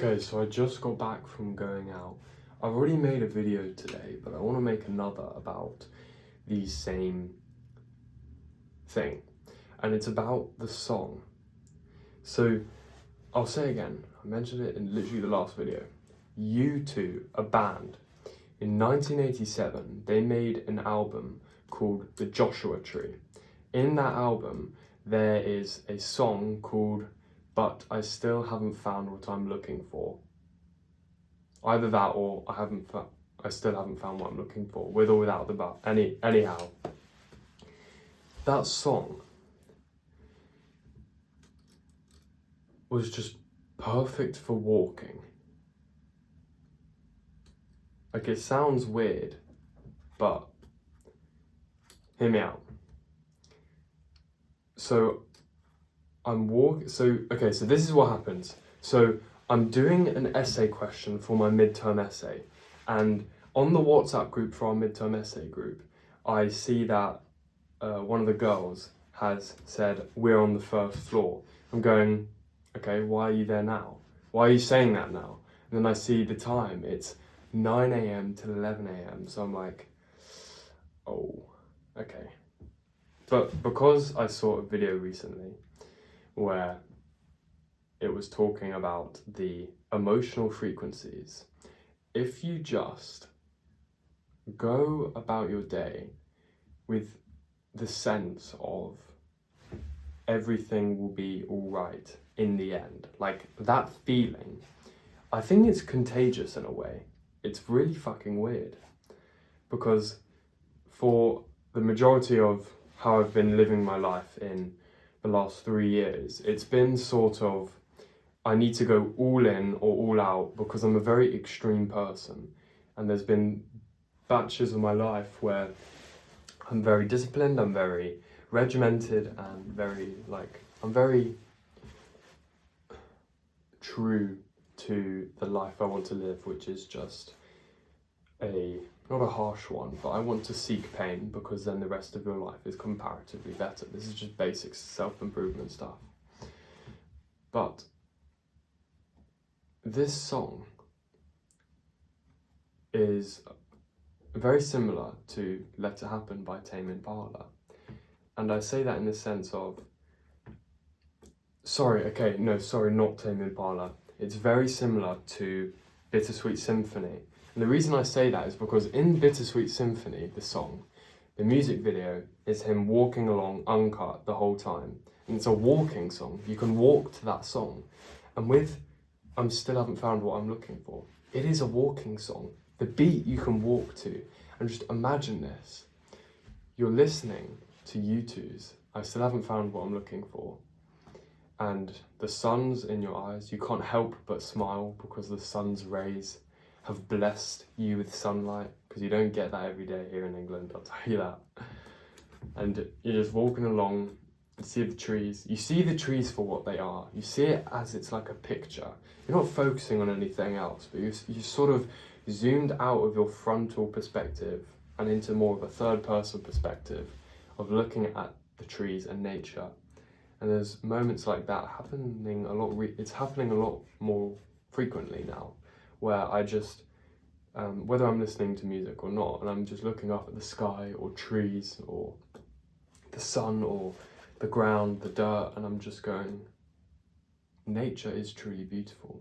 Okay, so I just got back from going out. I've already made a video today, but I want to make another about the same thing. And it's about the song. So I'll say again, I mentioned it in literally the last video. U2, a band, in 1987, they made an album called The Joshua Tree. In that album, there is a song called But I Still Haven't Found What I'm Looking For. Either that or I still haven't found what I'm looking for, with or without the but. Anyhow, that song was just perfect for walking. Like, it sounds weird, but hear me out. So so this is what happens. So I'm doing an essay question for my midterm essay, and on the WhatsApp group for our midterm essay group, I see that one of the girls has said, "We're on the first floor." I'm going, okay, why are you there now? Why are you saying that now? And then I see the time, it's 9 a.m. to 11 a.m. So I'm like, oh, okay. But because I saw a video recently where it was talking about the emotional frequencies, if you just go about your day with the sense of everything will be all right in the end, like that feeling, I think it's contagious in a way. It's really fucking weird, because for the majority of how I've been living my life in the last 3 years, it's been sort of, I need to go all in or all out because I'm a very extreme person. And there's been batches of my life where I'm very disciplined, I'm very regimented, and I'm very true to the life I want to live, which is just not a harsh one, but I want to seek pain because then the rest of your life is comparatively better. This is just basic self-improvement stuff. But this song is very similar to Let It Happen by Tame Impala. And I say that in the sense of, not Tame Impala. It's very similar to Bittersweet Symphony. And the reason I say that is because in Bittersweet Symphony, the song, the music video is him walking along uncut the whole time. And it's a walking song. You can walk to that song. And with I Still Haven't Found What I'm Looking For, it is a walking song. The beat you can walk to. And just imagine this. You're listening to U2's I Still Haven't Found What I'm Looking For. And the sun's in your eyes. You can't help but smile because the sun's rays have blessed you with sunlight, because you don't get that every day here in England, I'll tell you that. And you're just walking along, you see the trees. You see the trees for what they are. You see it as it's like a picture. You're not focusing on anything else, but you sort of zoomed out of your frontal perspective and into more of a third person perspective of looking at the trees and nature. And there's moments like that happening a lot. It's happening a lot more frequently now, where I just, whether I'm listening to music or not, and I'm just looking up at the sky or trees or the sun or the ground, the dirt, and I'm just going, nature is truly beautiful.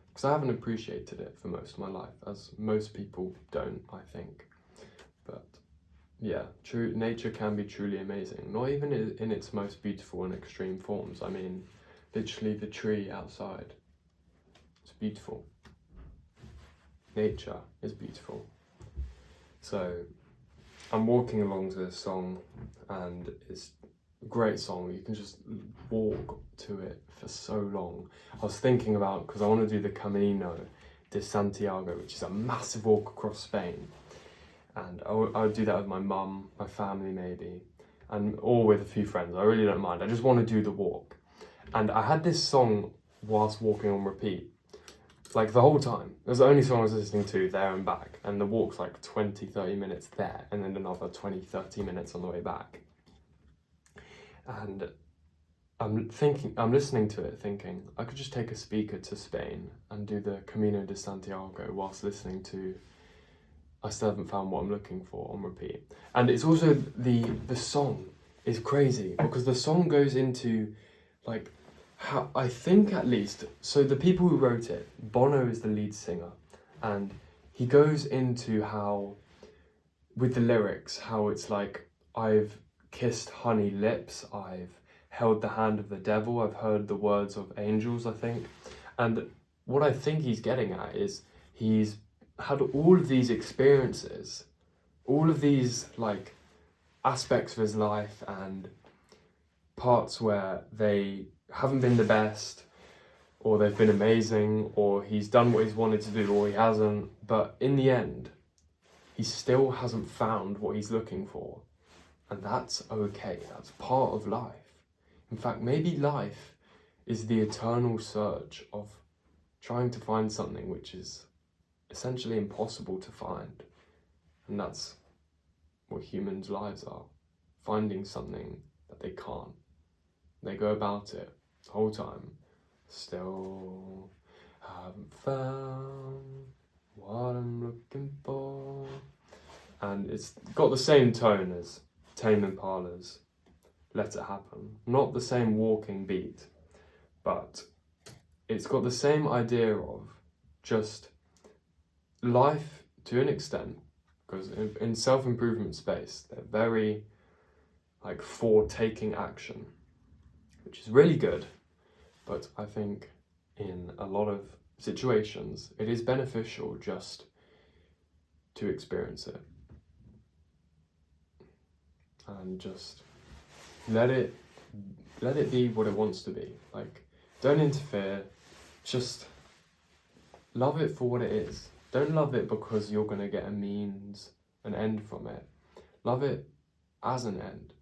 Because I haven't appreciated it for most of my life, as most people don't, I think. But yeah, nature can be truly amazing. Not even in its most beautiful and extreme forms. I mean, literally the tree outside. It's beautiful. Nature is beautiful. So I'm walking along to this song, and it's a great song. You can just walk to it for so long. I was thinking about, because I want to do the Camino de Santiago, which is a massive walk across Spain. And I would do that with my mum, my family maybe, or with a few friends. I really don't mind. I just want to do the walk. And I had this song whilst walking on repeat, like the whole time. It was the only song I was listening to there and back. And the walk's like 20-30 minutes there, and then another 20-30 minutes on the way back. And I'm listening to it thinking, I could just take a speaker to Spain and do the Camino de Santiago whilst listening to I Still Haven't Found What I'm Looking For on repeat. And it's also, the song is crazy because the song goes into, like, how, I think at least, so the people who wrote it, Bono is the lead singer, and he goes into how, with the lyrics, how it's like, I've kissed honey lips, I've held the hand of the devil, I've heard the words of angels, I think. And what I think he's getting at is he's had all of these experiences, all of these like aspects of his life and parts where they haven't been the best, or they've been amazing, or he's done what he's wanted to do, or he hasn't, but in the end, he still hasn't found what he's looking for. And that's okay, that's part of life. In fact, maybe life is the eternal search of trying to find something which is essentially impossible to find. And that's what humans' lives are, finding something that they can't. They go about it the whole time, still haven't found what I'm looking for. And it's got the same tone as Tame Impala's Let It Happen. Not the same walking beat, but it's got the same idea of just life to an extent, because in self-improvement space, they're very like for taking action, which is really good. But I think in a lot of situations, it is beneficial just to experience it and just let it be what it wants to be. Like, don't interfere, just love it for what it is. Don't love it because you're going to get an end from it. Love it as an end.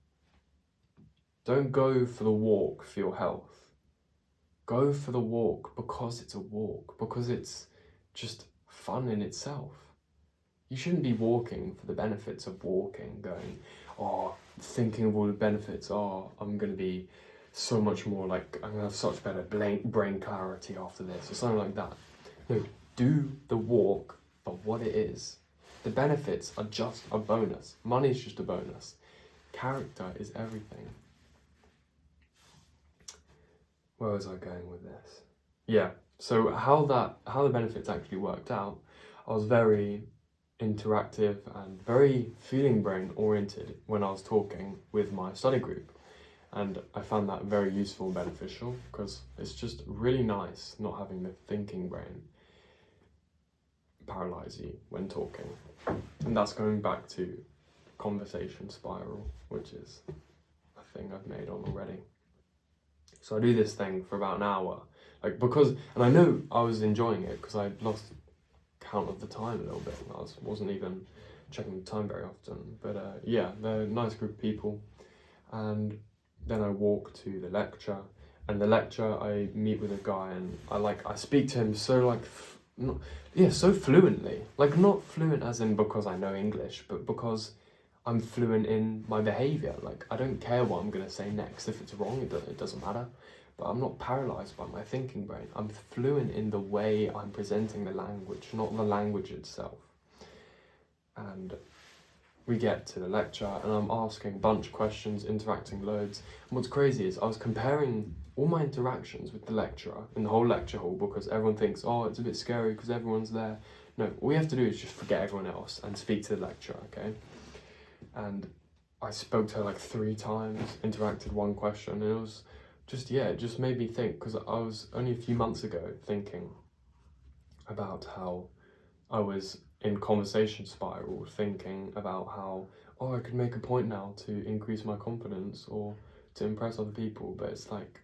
Don't go for the walk for your health. Go for the walk because it's a walk, because it's just fun in itself. You shouldn't be walking for the benefits of walking, going, oh, thinking of all the benefits, oh, I'm going to be so much more like, I'm going to have such better brain clarity after this, or something like that. No, do the walk for what it is. The benefits are just a bonus. Money is just a bonus. Character is everything. Where was I going with this? Yeah, so how the benefits actually worked out, I was very interactive and very feeling brain oriented when I was talking with my study group. And I found that very useful and beneficial because it's just really nice not having the thinking brain paralyze you when talking. And that's going back to conversation spiral, which is a thing I've made on already. So I do this thing for about an hour, like, because, and I know I was enjoying it because I lost count of the time a little bit. I wasn't even checking the time very often, but yeah, they're a nice group of people. And then I walk to the lecture, and the lecture I meet with a guy, and I speak to him so so fluently, like not fluent as in because I know English, but because I'm fluent in my behaviour. Like, I don't care what I'm going to say next. If it's wrong, it doesn't matter. But I'm not paralysed by my thinking brain. I'm fluent in the way I'm presenting the language, not the language itself. And we get to the lecture, and I'm asking a bunch of questions, interacting loads. And what's crazy is I was comparing all my interactions with the lecturer in the whole lecture hall, because everyone thinks, oh, it's a bit scary because everyone's there. No, all you have to do is just forget everyone else and speak to the lecturer, okay? And I spoke to her like 3 times, interacted one question, and it was just, yeah, it just made me think, because I was only a few months ago thinking about how I was in conversation spiral, thinking about how, oh, I could make a point now to increase my confidence or to impress other people, but it's like,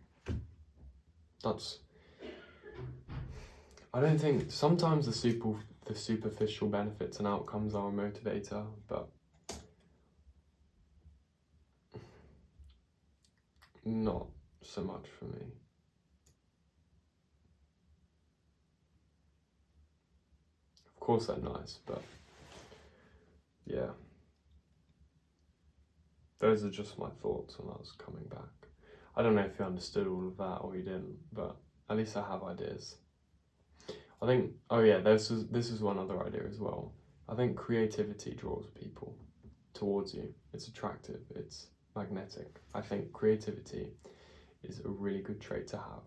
I don't think, sometimes the superficial benefits and outcomes are a motivator, but not so much for me. Of course they're nice, but yeah. Those are just my thoughts when I was coming back. I don't know if you understood all of that or you didn't, but at least I have ideas. I think, oh yeah, this is one other idea as well. I think creativity draws people towards you. It's attractive, it's magnetic. I think creativity is a really good trait to have,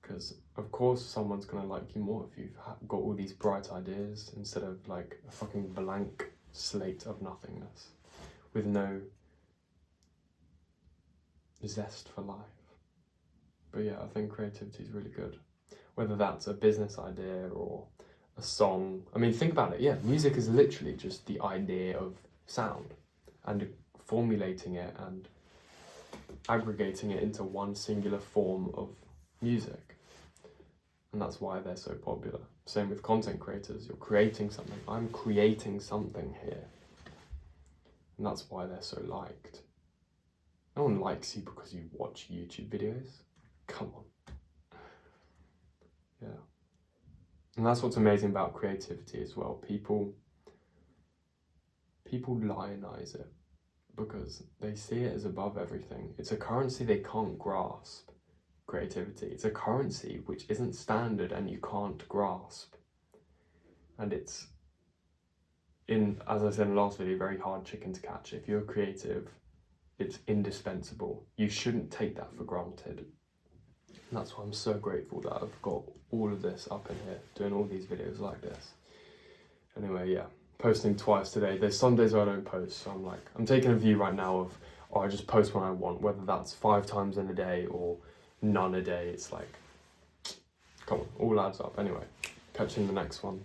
because of course someone's gonna like you more if you've got all these bright ideas instead of like a fucking blank slate of nothingness with no zest for life. But yeah, I think creativity is really good. Whether that's a business idea or a song. I mean, think about it. Yeah, music is literally just the idea of sound and formulating it and aggregating it into one singular form of music. And that's why they're so popular. Same with content creators. You're creating something. I'm creating something here. And that's why they're so liked. No one likes you because you watch YouTube videos. Come on. Yeah. And that's what's amazing about creativity as well. People lionize it because they see it as above everything. It's a currency they can't grasp. Creativity. It's a currency which isn't standard and you can't grasp. And it's, as I said in the last video, very hard chicken to catch. If you're creative, it's indispensable. You shouldn't take that for granted. And that's why I'm so grateful that I've got all of this up in here, doing all these videos like this. Anyway, yeah, posting twice today. There's some days where I don't post, so I'm taking a view right now of, I just post when I want, whether that's 5 times in a day or none a day. It's like, come on, all adds up. Anyway, catch you in the next one.